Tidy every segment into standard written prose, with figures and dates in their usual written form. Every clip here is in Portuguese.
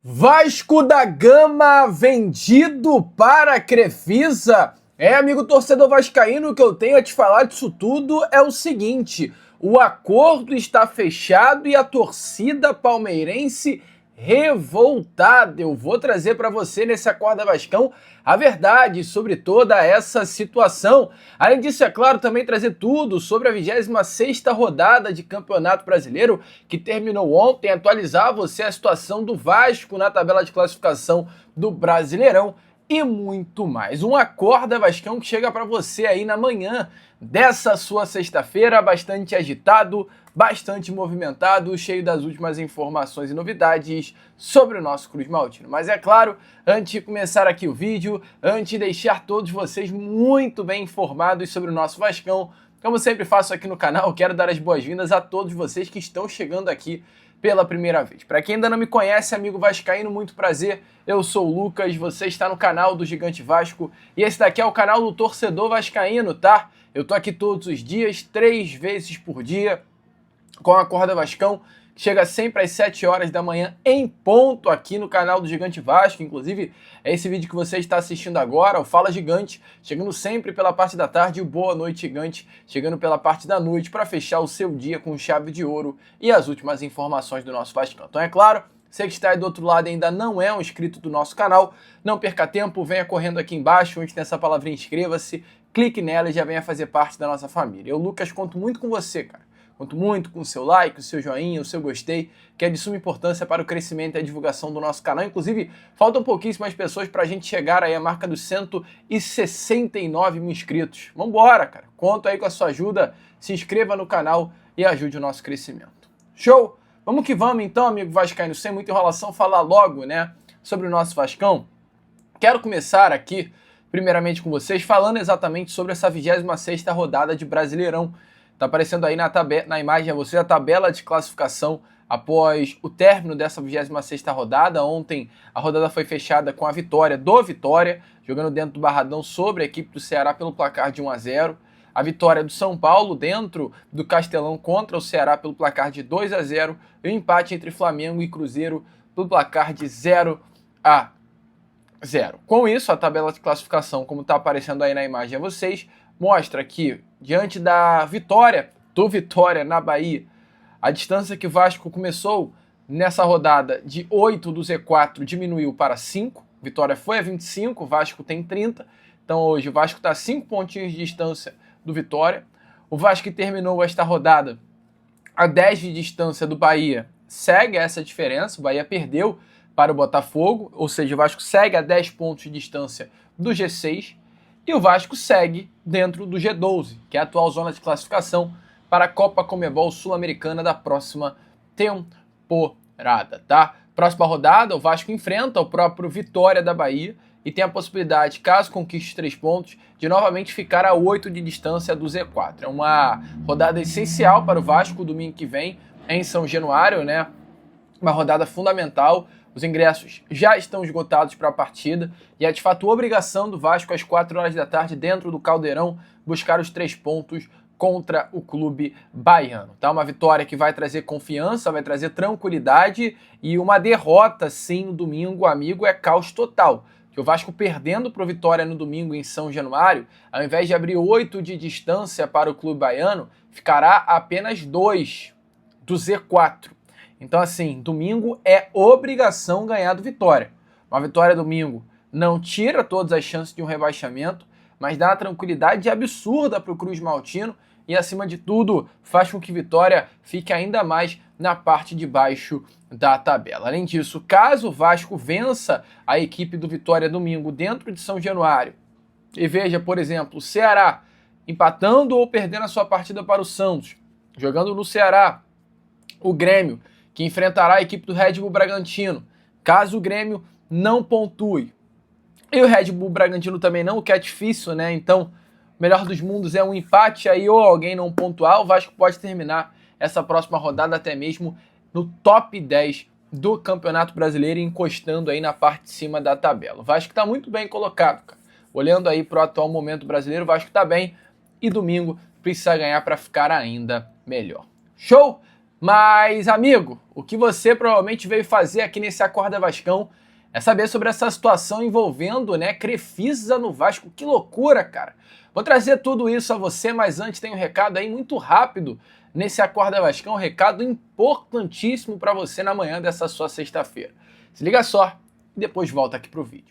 Vasco da Gama vendido para a Crefisa? Amigo torcedor vascaíno, o que eu tenho a te falar disso tudo é o seguinte: o acordo está fechado e a torcida palmeirense revoltada. Eu vou trazer para você nesse Acorda Vascão a verdade sobre toda essa situação. Além disso, é claro, também trazer tudo sobre a 26ª rodada de Campeonato Brasileiro, que terminou ontem, atualizar você a situação do Vasco na tabela de classificação do Brasileirão e muito mais. Um Acorda Vascão que chega para você aí na manhã dessa sua sexta-feira, bastante agitado, bastante movimentado, cheio das últimas informações e novidades sobre o nosso Cruz Maltino. Mas é claro, antes de começar aqui o vídeo, antes de deixar todos vocês muito bem informados sobre o nosso Vascão, como sempre faço aqui no canal, quero dar as boas-vindas a todos vocês que estão chegando aqui pela primeira vez. Para quem ainda não me conhece, amigo vascaíno, muito prazer. Eu sou o Lucas, você está no canal do Gigante Vasco e esse daqui é o canal do Torcedor Vascaíno, tá? Eu tô aqui todos os dias, 3 vezes por dia, com a Acorda Vascão, que chega sempre às 7 horas da manhã em ponto aqui no canal do Gigante Vasco. Inclusive, é esse vídeo que você está assistindo agora, o Fala Gigante, chegando sempre pela parte da tarde, e o Boa Noite Gigante, chegando pela parte da noite, para fechar o seu dia com chave de ouro e as últimas informações do nosso Vascão. Então, é claro, você que está aí do outro lado e ainda não é um inscrito do nosso canal, não perca tempo, venha correndo aqui embaixo, onde tem essa palavrinha inscreva-se, clique nela e já venha fazer parte da nossa família. Eu, Lucas, conto muito com você, cara. Conto muito com o seu like, o seu joinha, o seu gostei, que é de suma importância para o crescimento e a divulgação do nosso canal. Inclusive, faltam pouquíssimas pessoas para a gente chegar aí à marca dos 169 mil inscritos. Vambora, cara. Conto aí com a sua ajuda. Se inscreva no canal e ajude o nosso crescimento. Show? Vamos que vamos então, amigo vascaíno, sem muita enrolação, falar logo, né, sobre o nosso Vascão. Quero começar aqui, primeiramente com vocês, falando exatamente sobre essa 26ª rodada de Brasileirão. Tá aparecendo aí na imagem a você a tabela de classificação após o término dessa 26ª rodada. Ontem a rodada foi fechada com a vitória do Vitória, jogando dentro do Barradão sobre a equipe do Ceará pelo placar de 1-0. A vitória do São Paulo dentro do Castelão contra o Ceará pelo placar de 2-0. E o empate entre Flamengo e Cruzeiro pelo placar de 0-0. Com isso, a tabela de classificação, como está aparecendo aí na imagem a vocês, mostra que, diante da vitória do Vitória na Bahia, a distância que o Vasco começou nessa rodada de 8 do Z4 diminuiu para 5. Vitória foi a 25, o Vasco tem 30. Então hoje o Vasco está a 5 pontinhos de distância do Vitória. O Vasco que terminou esta rodada a 10 de distância do Bahia segue essa diferença. O Bahia perdeu para o Botafogo, ou seja, o Vasco segue a 10 pontos de distância do G6. E o Vasco segue dentro do G12, que é a atual zona de classificação para a Copa Conmebol Sul-Americana da próxima temporada, tá? Próxima rodada, o Vasco enfrenta o próprio Vitória da Bahia e tem a possibilidade, caso conquiste 3 pontos, de novamente ficar a 8 de distância do Z4. É uma rodada essencial para o Vasco domingo que vem em São Januário, né? Uma rodada fundamental. Os ingressos já estão esgotados para a partida e é de fato obrigação do Vasco às 4 horas da tarde dentro do Caldeirão buscar os 3 pontos contra o clube baiano. Tá? Uma vitória que vai trazer confiança, vai trazer tranquilidade, e uma derrota sim no domingo, amigo, é caos total. Que o Vasco perdendo para o Vitória no domingo em São Januário, ao invés de abrir 8 de distância para o clube baiano, ficará apenas 2 do Z4. Então, assim, domingo é obrigação ganhar do Vitória. Uma vitória domingo não tira todas as chances de um rebaixamento, mas dá uma tranquilidade absurda para o Cruz Maltino e, acima de tudo, faz com que Vitória fique ainda mais na parte de baixo da tabela. Além disso, caso o Vasco vença a equipe do Vitória domingo dentro de São Januário e veja, por exemplo, o Ceará empatando ou perdendo a sua partida para o Santos, jogando no Ceará, o Grêmio, que enfrentará a equipe do Red Bull Bragantino, caso o Grêmio não pontue. E o Red Bull Bragantino também não, o que é difícil, né? Então, o melhor dos mundos é um empate aí ou alguém não pontuar. O Vasco pode terminar essa próxima rodada até mesmo no top 10 do Campeonato Brasileiro, encostando aí na parte de cima da tabela. O Vasco está muito bem colocado, cara. Olhando aí para o atual momento brasileiro, o Vasco está bem e domingo precisa ganhar para ficar ainda melhor. Show? Mas, amigo, o que você provavelmente veio fazer aqui nesse Acorda Vascão é saber sobre essa situação envolvendo, né, Crefisa no Vasco. Que loucura, cara. Vou trazer tudo isso a você, mas antes tem um recado aí muito rápido nesse Acorda Vascão, um recado importantíssimo para você na manhã dessa sua sexta-feira. Se liga só e depois volta aqui pro vídeo.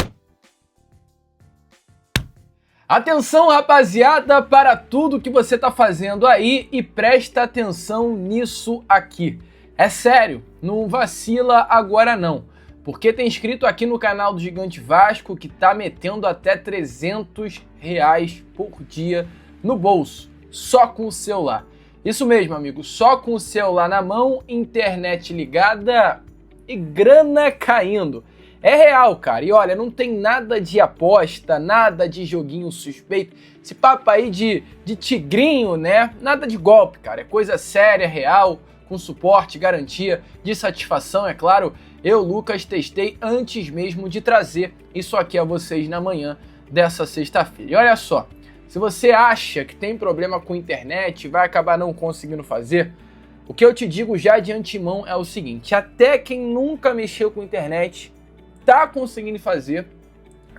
Atenção, rapaziada, para tudo que você tá fazendo aí e presta atenção nisso aqui. É sério, não vacila agora não, porque tem inscrito aqui no canal do Gigante Vasco que tá metendo até R$300 por dia no bolso, só com o celular. Isso mesmo, amigo, só com o celular na mão, internet ligada e grana caindo. É real, cara. E olha, não tem nada de aposta, nada de joguinho suspeito. Esse papo aí de tigrinho, né? Nada de golpe, cara. É coisa séria, real, com suporte, garantia, de satisfação, é claro. Eu, Lucas, testei antes mesmo de trazer isso aqui a vocês na manhã dessa sexta-feira. E olha só, se você acha que tem problema com internet e vai acabar não conseguindo fazer, o que eu te digo já de antemão é o seguinte: até quem nunca mexeu com internet tá conseguindo fazer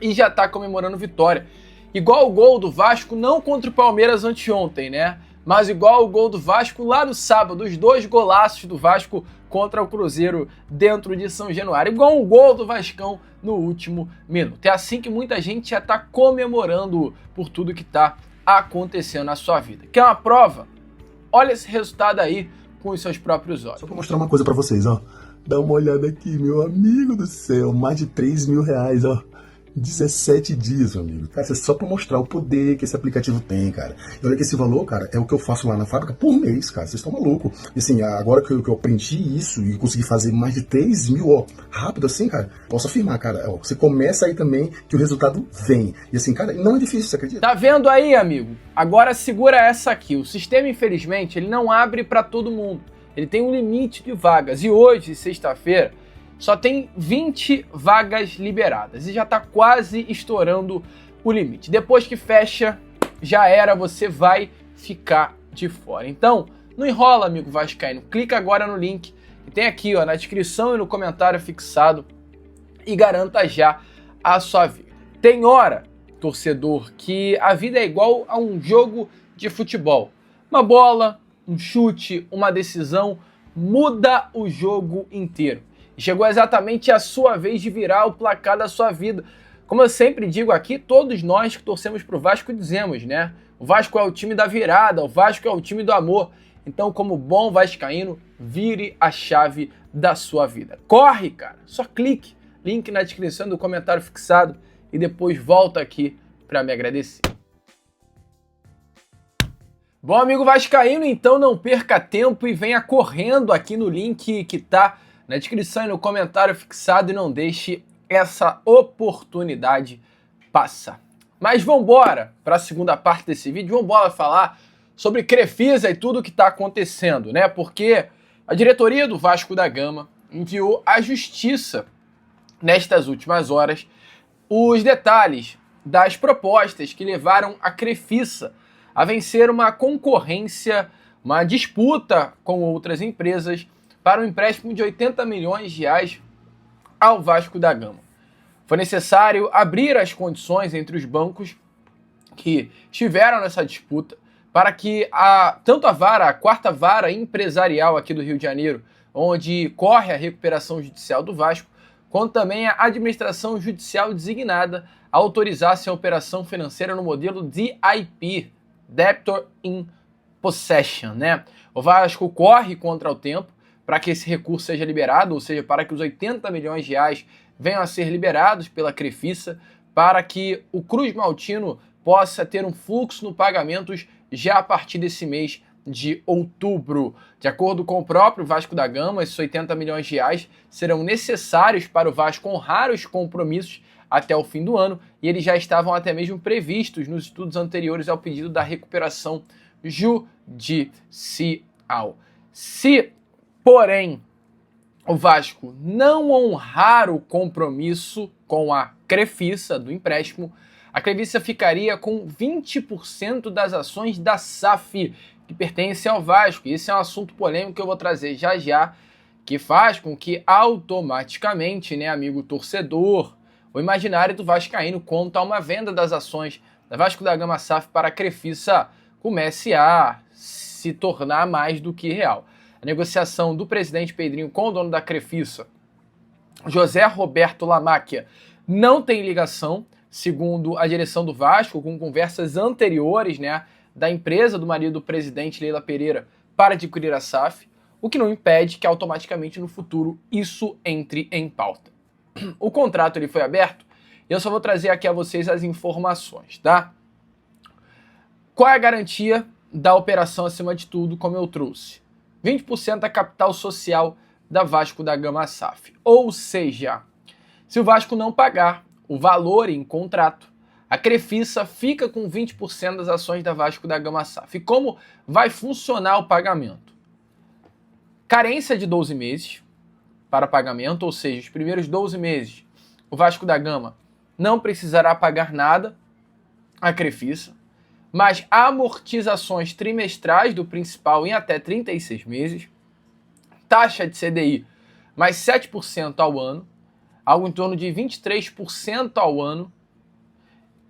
e já tá comemorando vitória. Igual o gol do Vasco, não contra o Palmeiras anteontem, né? Mas igual o gol do Vasco lá no sábado, os 2 golaços do Vasco contra o Cruzeiro dentro de São Januário. Igual o gol do Vascão no último minuto. É assim que muita gente já tá comemorando por tudo que tá acontecendo na sua vida. Quer uma prova? Olha esse resultado aí com os seus próprios olhos. Só pra mostrar uma coisa pra vocês, ó. Dá uma olhada aqui, meu amigo do céu. Mais de R$3.000, ó. 17 dias, meu amigo. Cara, isso é só pra mostrar o poder que esse aplicativo tem, cara. E olha que esse valor, cara, é o que eu faço lá na fábrica por mês, cara. Vocês estão malucos. E assim, agora que eu aprendi isso e consegui fazer mais de 3.000, ó, rápido assim, cara, posso afirmar, cara, ó, você começa aí também que o resultado vem. E assim, cara, não é difícil, você acredita? Tá vendo aí, amigo? Agora segura essa aqui. O sistema, infelizmente, ele não abre pra todo mundo. Ele tem um limite de vagas. E hoje, sexta-feira, só tem 20 vagas liberadas e já tá quase estourando o limite. Depois que fecha, já era, você vai ficar de fora. Então, não enrola, amigo vascaíno. Clica agora no link que tem aqui, ó, na descrição e no comentário fixado e garanta já a sua vida. Tem hora, torcedor, que a vida é igual a um jogo de futebol. Uma bola, um chute, uma decisão muda o jogo inteiro. E chegou exatamente a sua vez de virar o placar da sua vida. Como eu sempre digo aqui, todos nós que torcemos pro Vasco dizemos, né? O Vasco é o time da virada, o Vasco é o time do amor. Então, como bom vascaíno, vire a chave da sua vida. Corre, cara! Só clique, link na descrição do comentário fixado e depois volta aqui para me agradecer. Bom, amigo vascaíno, então não perca tempo e venha correndo aqui no link que tá na descrição e no comentário fixado e não deixe essa oportunidade passar. Mas vamos embora para a segunda parte desse vídeo. Vamos embora falar sobre Crefisa e tudo o que está acontecendo, né? Porque a diretoria do Vasco da Gama enviou à justiça, nestas últimas horas, os detalhes das propostas que levaram a Crefisa a vencer uma concorrência, uma disputa com outras empresas para um empréstimo de R$80 milhões ao Vasco da Gama. Foi necessário abrir as condições entre os bancos que estiveram nessa disputa para que tanto a quarta vara empresarial aqui do Rio de Janeiro, onde corre a recuperação judicial do Vasco, quanto também a administração judicial designada autorizasse a operação financeira no modelo DIP, Debtor in Possession, né? O Vasco corre contra o tempo para que esse recurso seja liberado, ou seja, para que os R$80 milhões venham a ser liberados pela Crefisa, para que o Cruz Maltino possa ter um fluxo no pagamentos já a partir desse mês de outubro. De acordo com o próprio Vasco da Gama, esses R$80 milhões serão necessários para o Vasco honrar os compromissos até o fim do ano, e eles já estavam até mesmo previstos nos estudos anteriores ao pedido da recuperação judicial. Se, porém, o Vasco não honrar o compromisso com a Crefisa do empréstimo, a Crefisa ficaria com 20% das ações da SAF, que pertencem ao Vasco. E esse é um assunto polêmico que eu vou trazer já já, que faz com que automaticamente, né, amigo torcedor, o imaginário do vascaíno quanto a uma venda das ações da Vasco da Gama SAF para a Crefisa comece a se tornar mais do que real. A negociação do presidente Pedrinho com o dono da Crefisa, José Roberto Lamacchia, não tem ligação, segundo a direção do Vasco, com conversas anteriores, né, da empresa do marido do presidente, Leila Pereira, para adquirir a SAF, o que não impede que automaticamente no futuro isso entre em pauta. O contrato ele foi aberto e eu só vou trazer aqui a vocês as informações, tá? Qual é a garantia da operação acima de tudo, como eu trouxe? 20% da capital social da Vasco da Gama SAF. Ou seja, se o Vasco não pagar o valor em contrato, a Crefisa fica com 20% das ações da Vasco da Gama SAF. E como vai funcionar o pagamento? Carência de 12 meses para pagamento, ou seja, os primeiros 12 meses o Vasco da Gama não precisará pagar nada à Crefisa, mas amortizações trimestrais do principal em até 36 meses, taxa de CDI mais 7% ao ano, algo em torno de 23% ao ano,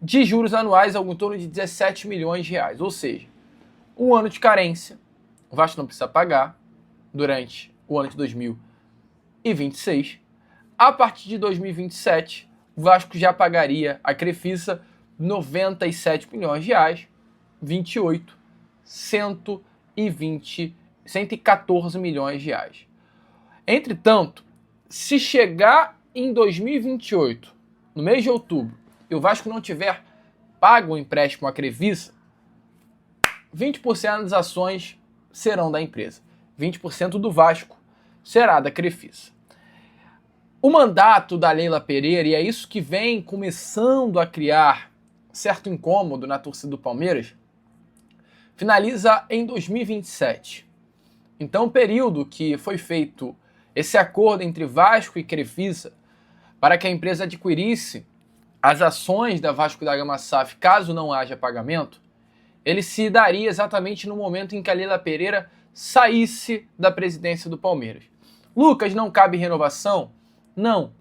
de juros anuais, algo em torno de 17 milhões de reais. Ou seja, um ano de carência, o Vasco não precisa pagar durante o ano de 2026. A partir de 2027, o Vasco já pagaria a Crefisa 97 milhões de reais, 28, 114 milhões de reais. Entretanto, se chegar em 2028, no mês de outubro, e o Vasco não tiver pago o empréstimo à Crefisa, 20% das ações serão da empresa. 20% do Vasco será da Crefisa. O mandato da Leila Pereira, e é isso que vem começando a criar certo incômodo na torcida do Palmeiras, finaliza em 2027. Então, o período que foi feito esse acordo entre Vasco e Crefisa para que a empresa adquirisse as ações da Vasco da Gama SAF, caso não haja pagamento, ele se daria exatamente no momento em que a Leila Pereira saísse da presidência do Palmeiras. Lucas, não cabe renovação? Não.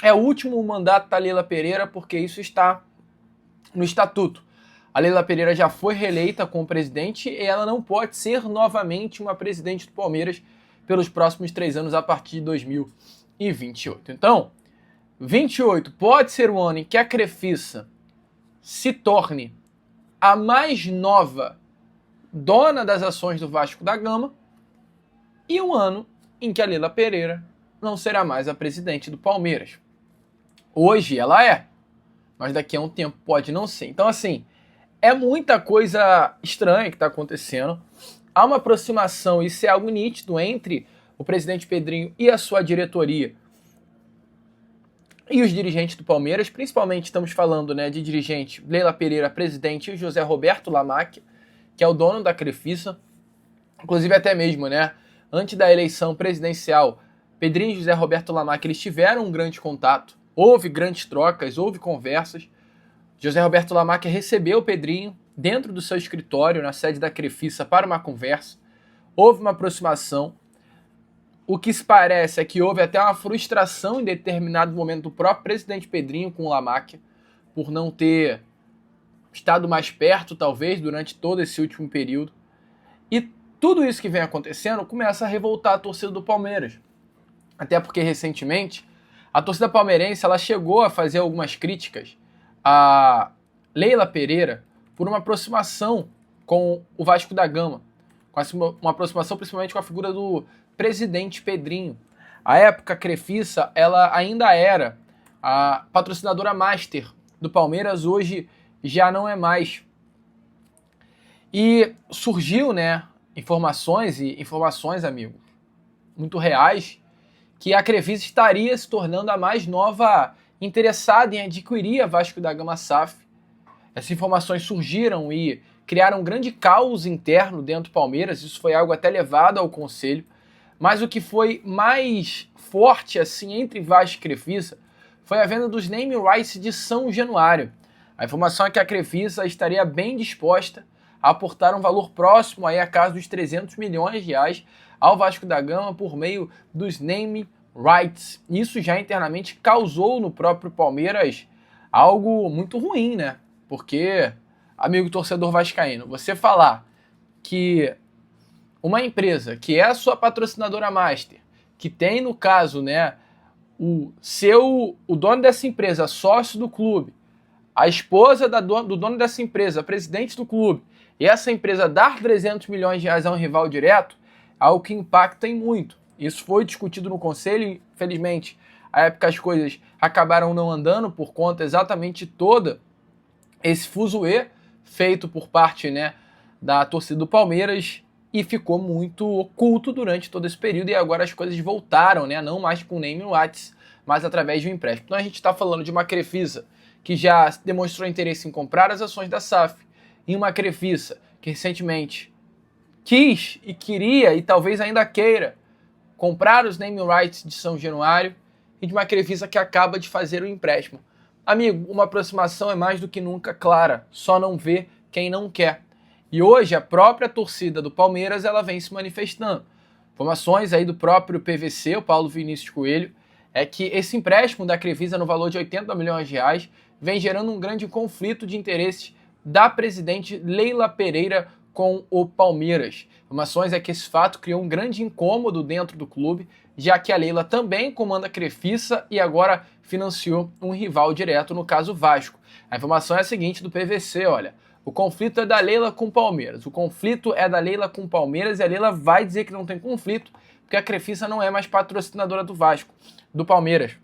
É o último mandato da Leila Pereira, porque isso está no estatuto. A Leila Pereira já foi reeleita como presidente e ela não pode ser novamente uma presidente do Palmeiras pelos próximos 3 anos a partir de 2028. Então, 28 pode ser o ano em que a Crefisa se torne a mais nova dona das ações do Vasco da Gama e um ano em que a Leila Pereira não será mais a presidente do Palmeiras. Hoje ela é, mas daqui a um tempo pode não ser. Então, assim, é muita coisa estranha que está acontecendo. Há uma aproximação, isso é algo nítido, entre o presidente Pedrinho e a sua diretoria e os dirigentes do Palmeiras. Principalmente estamos falando, né, de dirigente Leila Pereira, presidente, e José Roberto Lamacchia, que é o dono da Crefisa. Inclusive até mesmo, né, antes da eleição presidencial, Pedrinho e José Roberto Lamacchia, eles tiveram um grande contato, houve grandes trocas, houve conversas. José Roberto Lamacchia recebeu o Pedrinho dentro do seu escritório, na sede da Crefisa, para uma conversa. Houve uma aproximação. O que se parece é que houve até uma frustração em determinado momento do próprio presidente Pedrinho com o Lamacchia, por não ter estado mais perto, talvez, durante todo esse último período. E tudo isso que vem acontecendo começa a revoltar a torcida do Palmeiras. Até porque, recentemente, a torcida palmeirense ela chegou a fazer algumas críticas a Leila Pereira por uma aproximação com o Vasco da Gama, uma aproximação principalmente com a figura do presidente Pedrinho. À época, a Crefisa ela ainda era a patrocinadora master do Palmeiras, hoje já não é mais. E surgiu, né, informações, amigos, muito reais, que a Crefisa estaria se tornando a mais nova interessada em adquirir a Vasco da Gama SAF. Essas informações surgiram e criaram um grande caos interno dentro do Palmeiras. Isso foi algo até levado ao conselho. Mas o que foi mais forte assim entre Vasco e Crefisa foi a venda dos name rights de São Januário. A informação é que a Crefisa estaria bem disposta aportaram um valor próximo aí a casa dos 300 milhões de reais ao Vasco da Gama por meio dos name rights. Isso já internamente causou no próprio Palmeiras algo muito ruim, né? Porque, amigo torcedor vascaíno, você falar que uma empresa que é a sua patrocinadora master, que tem no caso, né, o dono dessa empresa, sócio do clube, a esposa do dono dessa empresa, presidente do clube, e essa empresa dar 300 milhões de reais a um rival direto, algo que impacta em muito. Isso foi discutido no conselho e, infelizmente, à época as coisas acabaram não andando por conta exatamente toda esse fuzuê feito por parte, né, da torcida do Palmeiras e ficou muito oculto durante todo esse período e agora as coisas voltaram, né, não mais com name rights, mas através de um empréstimo. Então a gente está falando de uma Crefisa que já demonstrou interesse em comprar as ações da SAF, em uma Crefisa que recentemente quis e queria e talvez ainda queira comprar os name rights de São Januário e de uma Crefisa que acaba de fazer o empréstimo. Amigo, uma aproximação é mais do que nunca clara, só não vê quem não quer. E hoje a própria torcida do Palmeiras ela vem se manifestando. Informações aí do próprio PVC, o Paulo Vinícius Coelho, é que esse empréstimo da Crefisa no valor de 80 milhões de reais vem gerando um grande conflito de interesses da presidente Leila Pereira com o Palmeiras. Informações é que esse fato criou um grande incômodo dentro do clube, já que a Leila também comanda a Crefisa e agora financiou um rival direto, no caso Vasco. A informação é a seguinte do PVC, olha, o conflito é da Leila com o Palmeiras, o conflito é da Leila com o Palmeiras e a Leila vai dizer que não tem conflito, porque a Crefisa não é mais patrocinadora do Vasco, do Palmeiras.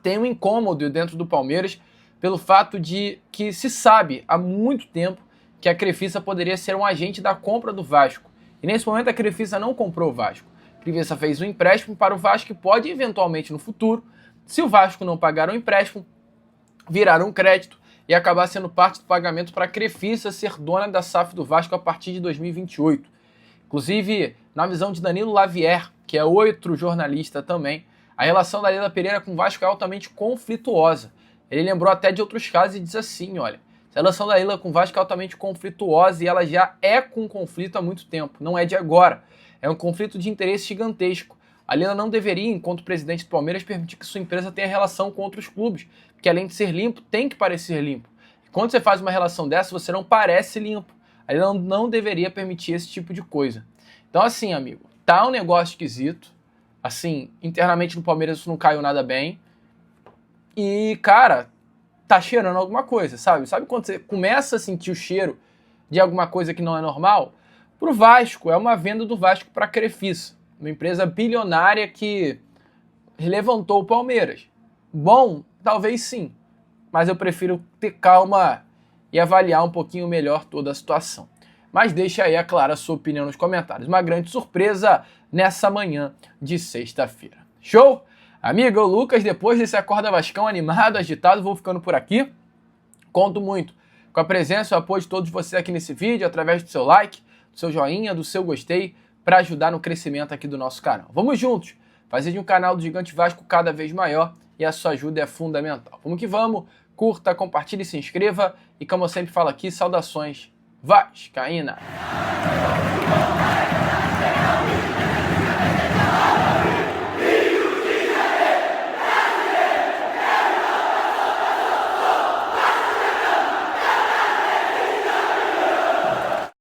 Tem um incômodo dentro do Palmeiras pelo fato de que se sabe há muito tempo que a Crefisa poderia ser um agente da compra do Vasco. E nesse momento a Crefisa não comprou o Vasco. A Crefisa fez um empréstimo para o Vasco e pode eventualmente no futuro, se o Vasco não pagar o empréstimo, virar um crédito e acabar sendo parte do pagamento para a Crefisa ser dona da SAF do Vasco a partir de 2028. Inclusive, na visão de Danilo Lavier, que é outro jornalista também, a relação da Leila Pereira com o Vasco é altamente conflituosa. Ele lembrou até de outros casos e diz assim, olha, a relação da Leila com o Vasco é altamente conflituosa e ela já é com conflito há muito tempo, não é de agora. É um conflito de interesse gigantesco. A Leila não deveria, enquanto presidente do Palmeiras, permitir que sua empresa tenha relação com outros clubes, porque além de ser limpo, tem que parecer limpo. E quando você faz uma relação dessa, você não parece limpo. A Leila não deveria permitir esse tipo de coisa. Então assim, amigo, tá um negócio esquisito. Assim, internamente no Palmeiras isso não caiu nada bem. E, cara, tá cheirando alguma coisa, sabe? Sabe quando você começa a sentir o cheiro de alguma coisa que não é normal? Pro Vasco, é uma venda do Vasco para a Crefisa, uma empresa bilionária que levantou o Palmeiras. Bom, talvez sim, mas eu prefiro ter calma e avaliar um pouquinho melhor toda a situação. Mas deixa aí, é claro, a sua opinião nos comentários. Uma grande surpresa nessa manhã de sexta-feira. Show? Amigo, eu, Lucas, depois desse Acorda Vascão animado, agitado, vou ficando por aqui. Conto muito com a presença e o apoio de todos vocês aqui nesse vídeo, através do seu like, do seu joinha, do seu gostei, para ajudar no crescimento aqui do nosso canal. Vamos juntos, fazer de um canal do Gigante Vasco cada vez maior e a sua ajuda é fundamental. Vamos que vamos, curta, compartilhe, se inscreva e como eu sempre falo aqui, saudações vascaínas!